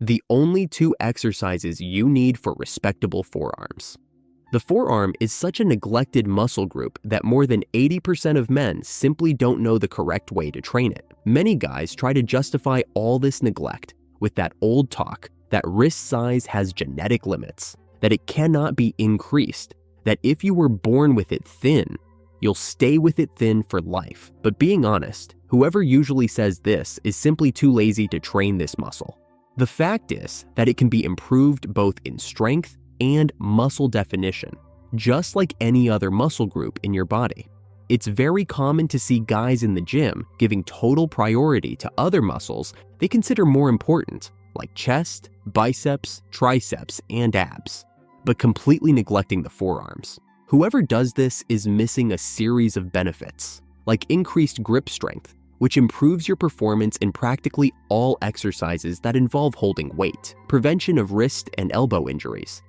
the only two exercises you need for respectable forearms. The forearm is such a neglected muscle group that more than 80% of men simply don't know the correct way to train it. Many guys try to justify all this neglect with that old talk that wrist size has genetic limits, that it cannot be increased, that if you were born with it thin, you'll stay with it thin for life. But being honest, whoever usually says this is simply too lazy to train this muscle. The fact is that it can be improved both in strength and muscle definition, just like any other muscle group in your body. It's very common to see guys in the gym giving total priority to other muscles they consider more important, like chest, biceps, triceps, and abs, but completely neglecting the forearms. Whoever does this is missing a series of benefits, like increased grip strength, which improves your performance in practically all exercises that involve holding weight, prevention of wrist and elbow injuries,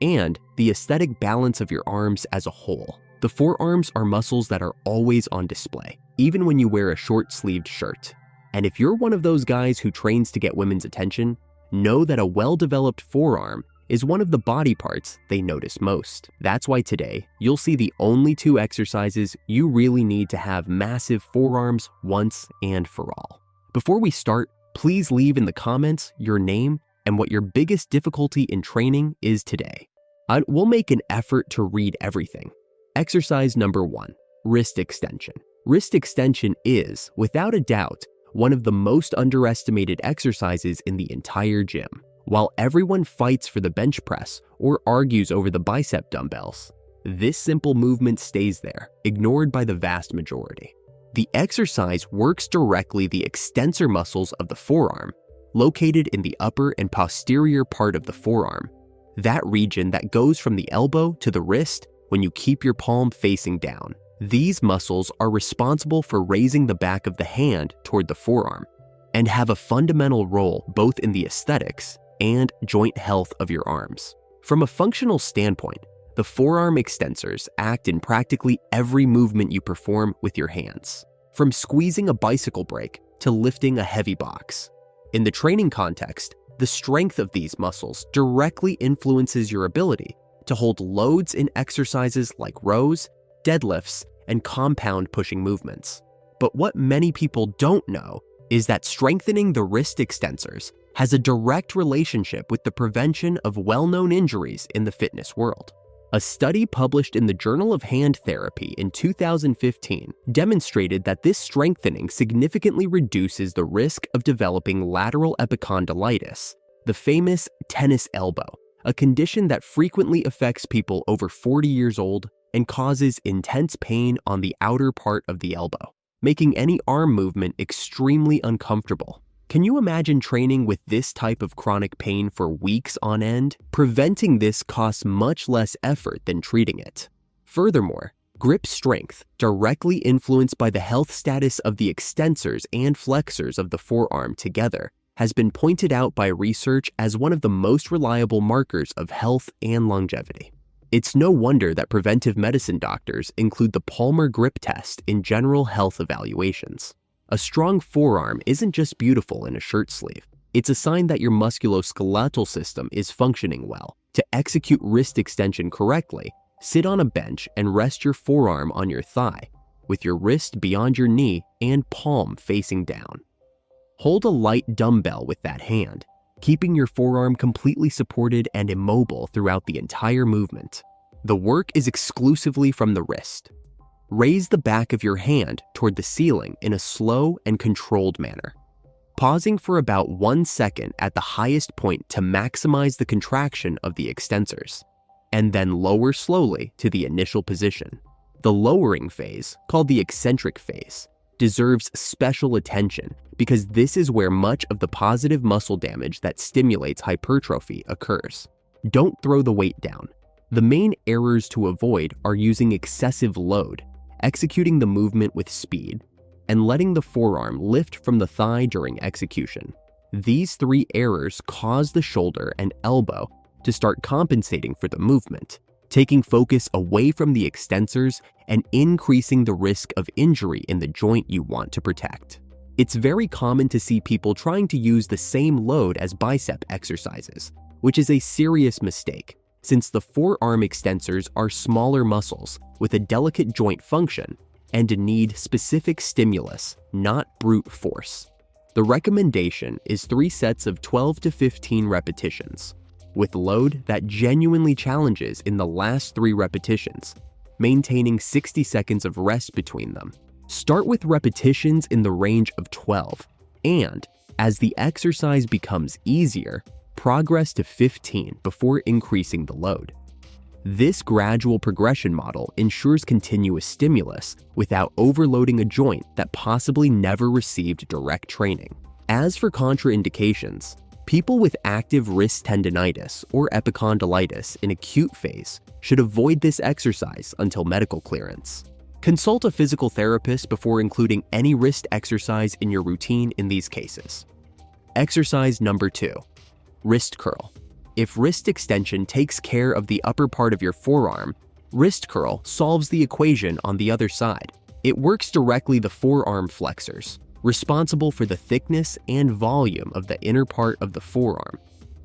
and the aesthetic balance of your arms as a whole. The forearms are muscles that are always on display, even when you wear a short-sleeved shirt. And if you're one of those guys who trains to get women's attention, know that a well-developed forearm is one of the body parts they notice most. That's why today, you'll see the only two exercises you really need to have massive forearms once and for all. Before we start, please leave in the comments your name and what your biggest difficulty in training is today. We'll make an effort to read everything. Exercise number 1, wrist extension. Wrist extension is, without a doubt, one of the most underestimated exercises in the entire gym. While everyone fights for the bench press or argues over the bicep dumbbells, this simple movement stays there, ignored by the vast majority. The exercise works directly the extensor muscles of the forearm, located in the upper and posterior part of the forearm, that region that goes from the elbow to the wrist when you keep your palm facing down. These muscles are responsible for raising the back of the hand toward the forearm and have a fundamental role both in the aesthetics and joint health of your arms. From a functional standpoint, the forearm extensors act in practically every movement you perform with your hands, from squeezing a bicycle brake to lifting a heavy box. In the training context, the strength of these muscles directly influences your ability to hold loads in exercises like rows, deadlifts, and compound pushing movements. But what many people don't know is that strengthening the wrist extensors has a direct relationship with the prevention of well-known injuries in the fitness world. A study published in the Journal of Hand Therapy in 2015 demonstrated that this strengthening significantly reduces the risk of developing lateral epicondylitis, the famous tennis elbow, a condition that frequently affects people over 40 years old and causes intense pain on the outer part of the elbow, making any arm movement extremely uncomfortable. Can you imagine training with this type of chronic pain for weeks on end? Preventing this costs much less effort than treating it. Furthermore, grip strength, directly influenced by the health status of the extensors and flexors of the forearm together, has been pointed out by research as one of the most reliable markers of health and longevity. It's no wonder that preventive medicine doctors include the Palmer grip test in general health evaluations. A strong forearm isn't just beautiful in a shirt sleeve. It's a sign that your musculoskeletal system is functioning well. To execute wrist extension correctly, sit on a bench and rest your forearm on your thigh, with your wrist beyond your knee and palm facing down. Hold a light dumbbell with that hand, keeping your forearm completely supported and immobile throughout the entire movement. The work is exclusively from the wrist. Raise the back of your hand toward the ceiling in a slow and controlled manner, pausing for about 1 second at the highest point to maximize the contraction of the extensors, and then lower slowly to the initial position. The lowering phase, called the eccentric phase, deserves special attention because this is where much of the positive muscle damage that stimulates hypertrophy occurs. Don't throw the weight down. The main errors to avoid are using excessive load, executing the movement with speed, and letting the forearm lift from the thigh during execution. These 3 errors cause the shoulder and elbow to start compensating for the movement, taking focus away from the extensors and increasing the risk of injury in the joint you want to protect. It's very common to see people trying to use the same load as bicep exercises, which is a serious mistake, since the forearm extensors are smaller muscles with a delicate joint function and need specific stimulus, not brute force. The recommendation is 3 sets of 12 to 15 repetitions, with load that genuinely challenges in the last 3 repetitions, maintaining 60 seconds of rest between them. Start with repetitions in the range of 12, and as the exercise becomes easier, progress to 15 before increasing the load. This gradual progression model ensures continuous stimulus without overloading a joint that possibly never received direct training. As for contraindications, people with active wrist tendinitis or epicondylitis in acute phase should avoid this exercise until medical clearance. Consult a physical therapist before including any wrist exercise in your routine in these cases. Exercise number 2, wrist curl. If wrist extension takes care of the upper part of your forearm, wrist curl solves the equation on the other side. It works directly the forearm flexors, responsible for the thickness and volume of the inner part of the forearm,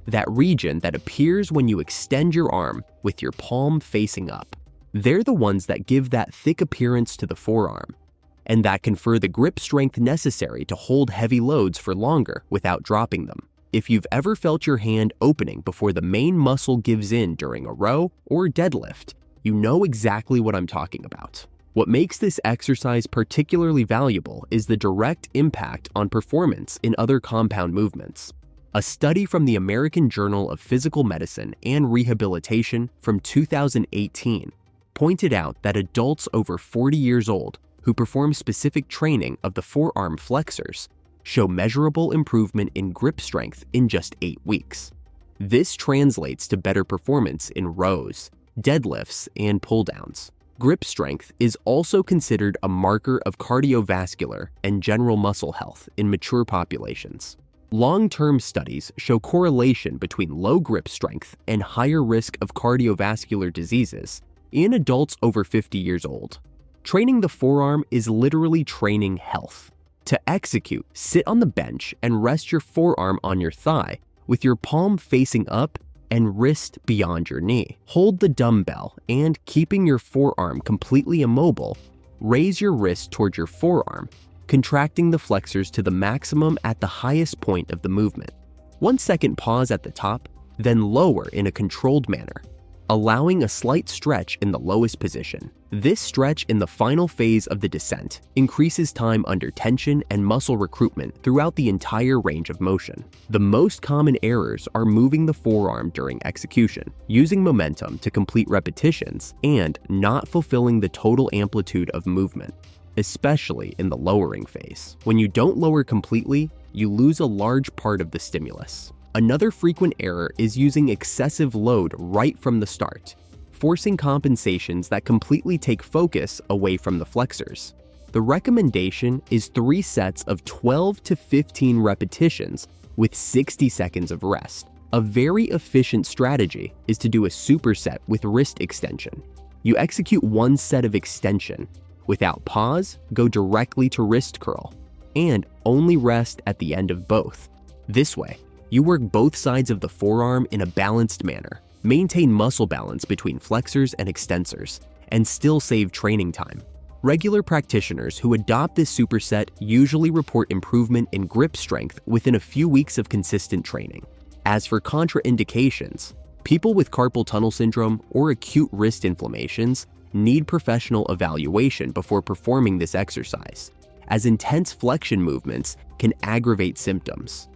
that region that appears when you extend your arm with your palm facing up. They're the ones that give that thick appearance to the forearm, and that confer the grip strength necessary to hold heavy loads for longer without dropping them. If you've ever felt your hand opening before the main muscle gives in during a row or deadlift, you know exactly what I'm talking about. What makes this exercise particularly valuable is the direct impact on performance in other compound movements. A study from the American Journal of Physical Medicine and Rehabilitation from 2018 pointed out that adults over 40 years old who perform specific training of the forearm flexors show measurable improvement in grip strength in just 8 weeks. This translates to better performance in rows, deadlifts, and pull-downs. Grip strength is also considered a marker of cardiovascular and general muscle health in mature populations. Long-term studies show correlation between low grip strength and higher risk of cardiovascular diseases in adults over 50 years old. Training the forearm is literally training health. To execute, sit on the bench and rest your forearm on your thigh with your palm facing up and wrist beyond your knee. Hold the dumbbell and, keeping your forearm completely immobile, raise your wrist toward your forearm, contracting the flexors to the maximum at the highest point of the movement. 1 second pause at the top, then lower in a controlled manner, allowing a slight stretch in the lowest position. This stretch in the final phase of the descent increases time under tension and muscle recruitment throughout the entire range of motion. The most common errors are moving the forearm during execution, using momentum to complete repetitions, and not fulfilling the total amplitude of movement, especially in the lowering phase. When you don't lower completely, you lose a large part of the stimulus. Another frequent error is using excessive load right from the start, forcing compensations that completely take focus away from the flexors. The recommendation is 3 sets of 12 to 15 repetitions with 60 seconds of rest. A very efficient strategy is to do a superset with wrist extension. You execute 1 set of extension. Without pause, go directly to wrist curl, and only rest at the end of both. This way, you work both sides of the forearm in a balanced manner, maintain muscle balance between flexors and extensors, and still save training time. Regular practitioners who adopt this superset usually report improvement in grip strength within a few weeks of consistent training. As for contraindications, people with carpal tunnel syndrome or acute wrist inflammations need professional evaluation before performing this exercise, as intense flexion movements can aggravate symptoms.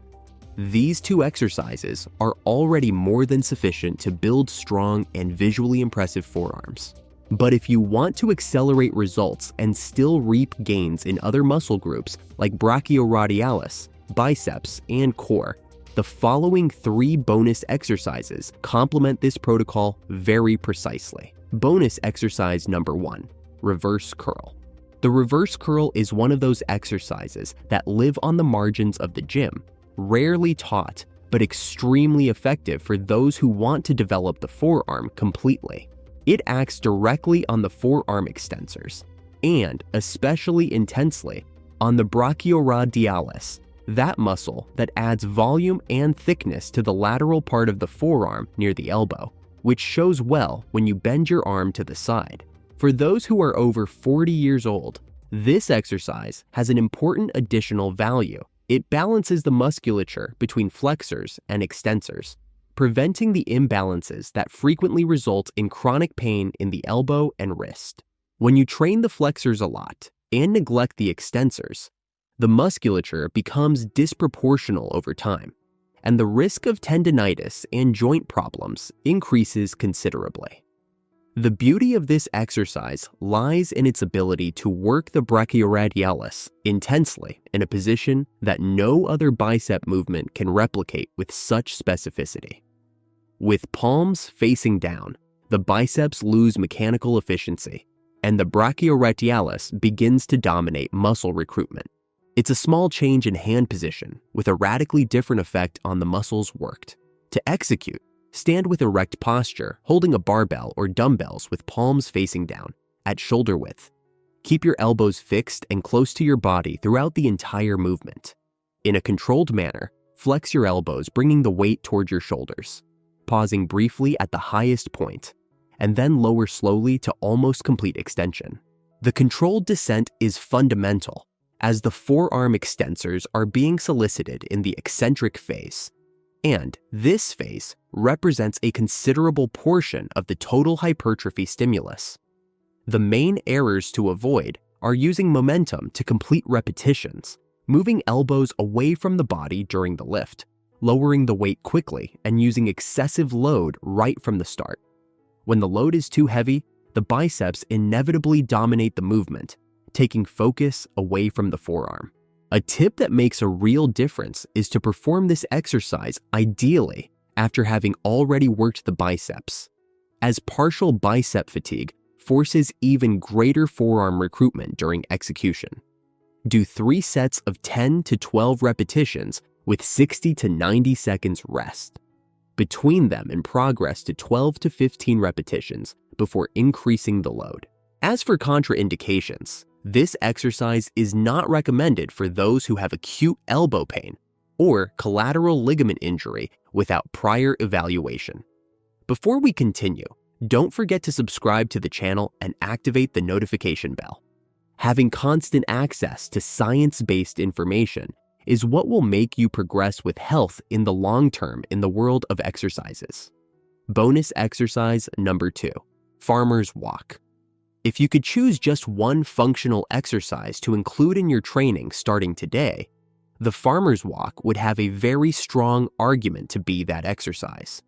These 2 exercises are already more than sufficient to build strong and visually impressive forearms. But if you want to accelerate results and still reap gains in other muscle groups like brachioradialis, biceps, and core, the following 3 bonus exercises complement this protocol very precisely. Bonus exercise number 1, reverse curl. The reverse curl is one of those exercises that live on the margins of the gym, rarely taught, but extremely effective for those who want to develop the forearm completely. It acts directly on the forearm extensors, and, especially intensely, on the brachioradialis, that muscle that adds volume and thickness to the lateral part of the forearm near the elbow, which shows well when you bend your arm to the side. For those who are over 40 years old, this exercise has an important additional value. It balances the musculature between flexors and extensors, preventing the imbalances that frequently result in chronic pain in the elbow and wrist. When you train the flexors a lot and neglect the extensors, the musculature becomes disproportional over time, and the risk of tendinitis and joint problems increases considerably. The beauty of this exercise lies in its ability to work the brachioradialis intensely in a position that no other bicep movement can replicate with such specificity. With palms facing down, the biceps lose mechanical efficiency, and the brachioradialis begins to dominate muscle recruitment. It's a small change in hand position with a radically different effect on the muscles worked. To execute, stand with erect posture, holding a barbell or dumbbells with palms facing down, at shoulder width. Keep your elbows fixed and close to your body throughout the entire movement. In a controlled manner, flex your elbows, bringing the weight toward your shoulders, pausing briefly at the highest point, and then lower slowly to almost complete extension. The controlled descent is fundamental, as the forearm extensors are being solicited in the eccentric phase, and this phase represents a considerable portion of the total hypertrophy stimulus. The main errors to avoid are using momentum to complete repetitions, moving elbows away from the body during the lift, lowering the weight quickly, and using excessive load right from the start. When the load is too heavy, the biceps inevitably dominate the movement, taking focus away from the forearm. A tip that makes a real difference is to perform this exercise ideally after having already worked the biceps, as partial bicep fatigue forces even greater forearm recruitment during execution. Do 3 sets of 10 to 12 repetitions with 60 to 90 seconds rest. Between them and progress to 12 to 15 repetitions before increasing the load. As for contraindications, this exercise is not recommended for those who have acute elbow pain or collateral ligament injury without prior evaluation. Before we continue, don't forget to subscribe to the channel and activate the notification bell. Having constant access to science-based information is what will make you progress with health in the long term in the world of exercises. Bonus exercise number 2, farmer's walk. If you could choose just one functional exercise to include in your training starting today, the farmer's walk would have a very strong argument to be that exercise.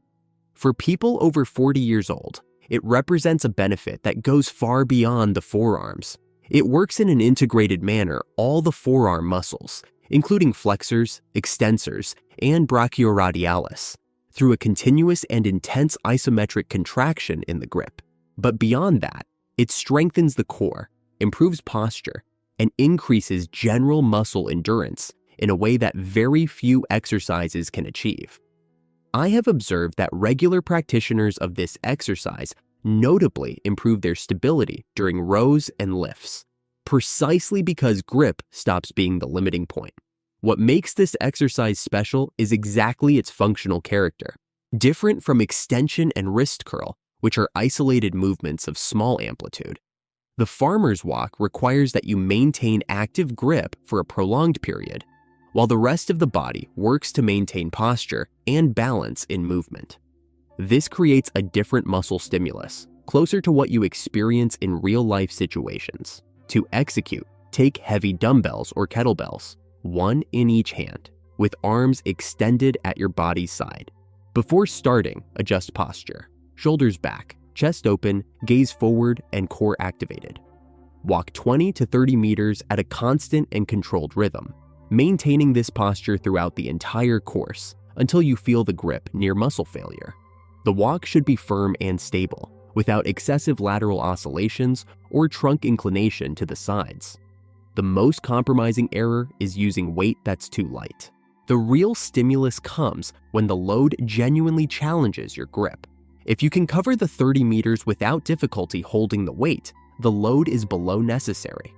For people over 40 years old, it represents a benefit that goes far beyond the forearms. It works in an integrated manner all the forearm muscles, including flexors, extensors, and brachioradialis, through a continuous and intense isometric contraction in the grip. But beyond that, it strengthens the core, improves posture, and increases general muscle endurance in a way that very few exercises can achieve. I have observed that regular practitioners of this exercise notably improve their stability during rows and lifts, precisely because grip stops being the limiting point. What makes this exercise special is exactly its functional character. Different from extension and wrist curl, which are isolated movements of small amplitude, the farmer's walk requires that you maintain active grip for a prolonged period, while the rest of the body works to maintain posture and balance in movement. This creates a different muscle stimulus, closer to what you experience in real-life situations. To execute, take heavy dumbbells or kettlebells, one in each hand, with arms extended at your body's side. Before starting, adjust posture. Shoulders back, chest open, gaze forward, and core activated. Walk 20 to 30 meters at a constant and controlled rhythm, maintaining this posture throughout the entire course until you feel the grip near muscle failure. The walk should be firm and stable, without excessive lateral oscillations or trunk inclination to the sides. The most compromising error is using weight that's too light. The real stimulus comes when the load genuinely challenges your grip. If you can cover the 30 meters without difficulty holding the weight, the load is below necessary.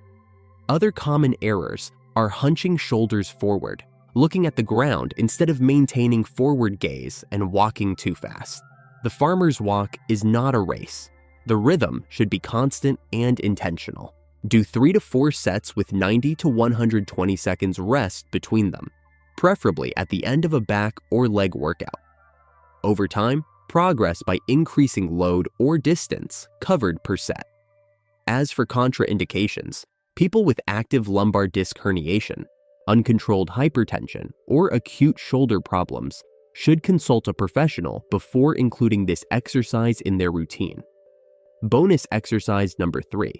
Other common errors are hunching shoulders forward, looking at the ground instead of maintaining forward gaze and walking too fast. The farmer's walk is not a race. The rhythm should be constant and intentional. Do 3 to 4 sets with 90 to 120 seconds rest between them, preferably at the end of a back or leg workout. Over time, progress by increasing load or distance covered per set. As for contraindications, people with active lumbar disc herniation, uncontrolled hypertension, or acute shoulder problems should consult a professional before including this exercise in their routine. Bonus exercise number 3.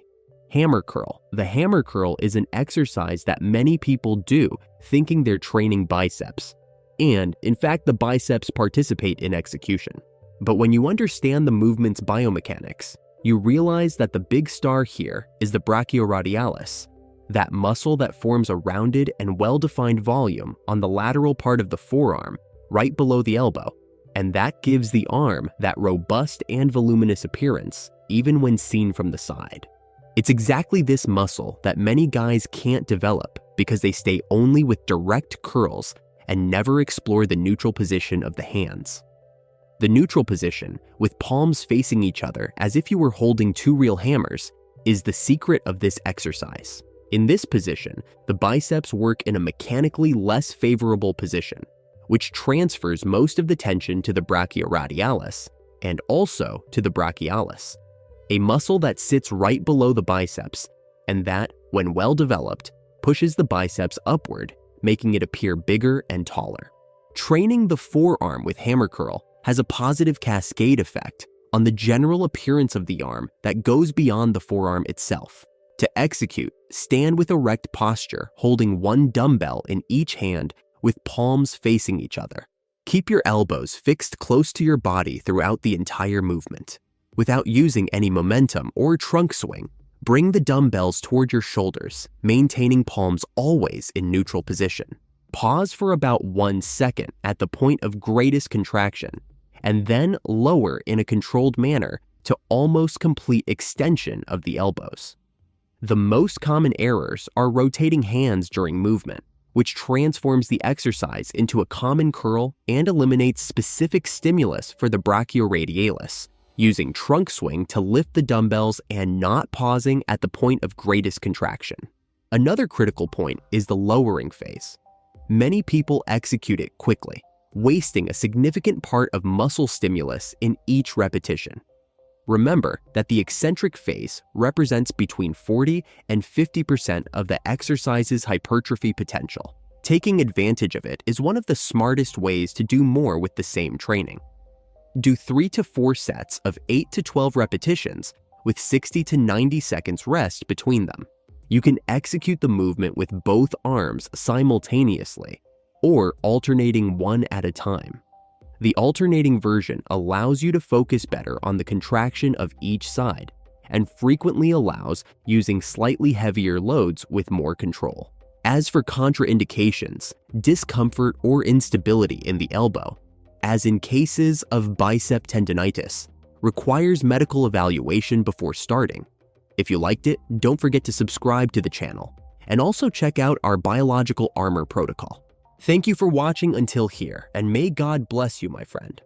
Hammer curl. The hammer curl is an exercise that many people do thinking they're training biceps. And, in fact, the biceps participate in execution. But when you understand the movement's biomechanics, you realize that the big star here is the brachioradialis, that muscle that forms a rounded and well-defined volume on the lateral part of the forearm, right below the elbow, and that gives the arm that robust and voluminous appearance, even when seen from the side. It's exactly this muscle that many guys can't develop because they stay only with direct curls and never explore the neutral position of the hands. The neutral position, with palms facing each other as if you were holding 2 real hammers, is the secret of this exercise. In this position, the biceps work in a mechanically less favorable position, which transfers most of the tension to the brachioradialis and also to the brachialis, a muscle that sits right below the biceps and that, when well developed, pushes the biceps upward, making it appear bigger and taller. Training the forearm with hammer curl has a positive cascade effect on the general appearance of the arm that goes beyond the forearm itself. To execute, stand with erect posture, holding 1 dumbbell in each hand with palms facing each other. Keep your elbows fixed close to your body throughout the entire movement. Without using any momentum or trunk swing, bring the dumbbells toward your shoulders, maintaining palms always in neutral position. Pause for about 1 second at the point of greatest contraction, and then lower in a controlled manner to almost complete extension of the elbows. The most common errors are rotating hands during movement, which transforms the exercise into a common curl and eliminates specific stimulus for the brachioradialis, using trunk swing to lift the dumbbells and not pausing at the point of greatest contraction. Another critical point is the lowering phase. Many people execute it quickly, wasting a significant part of muscle stimulus in each repetition. Remember that the eccentric phase represents between 40 and 50% of the exercise's hypertrophy potential. Taking advantage of it is one of the smartest ways to do more with the same training. Do 3 to 4 sets of 8 to 12 repetitions with 60 to 90 seconds rest between them. You can execute the movement with both arms simultaneously or alternating one at a time. The alternating version allows you to focus better on the contraction of each side and frequently allows using slightly heavier loads with more control. As for contraindications, discomfort or instability in the elbow, as in cases of bicep tendonitis, requires medical evaluation before starting. If you liked it, don't forget to subscribe to the channel and also check out our biological armor protocol. Thank you for watching until here, and may God bless you, my friend.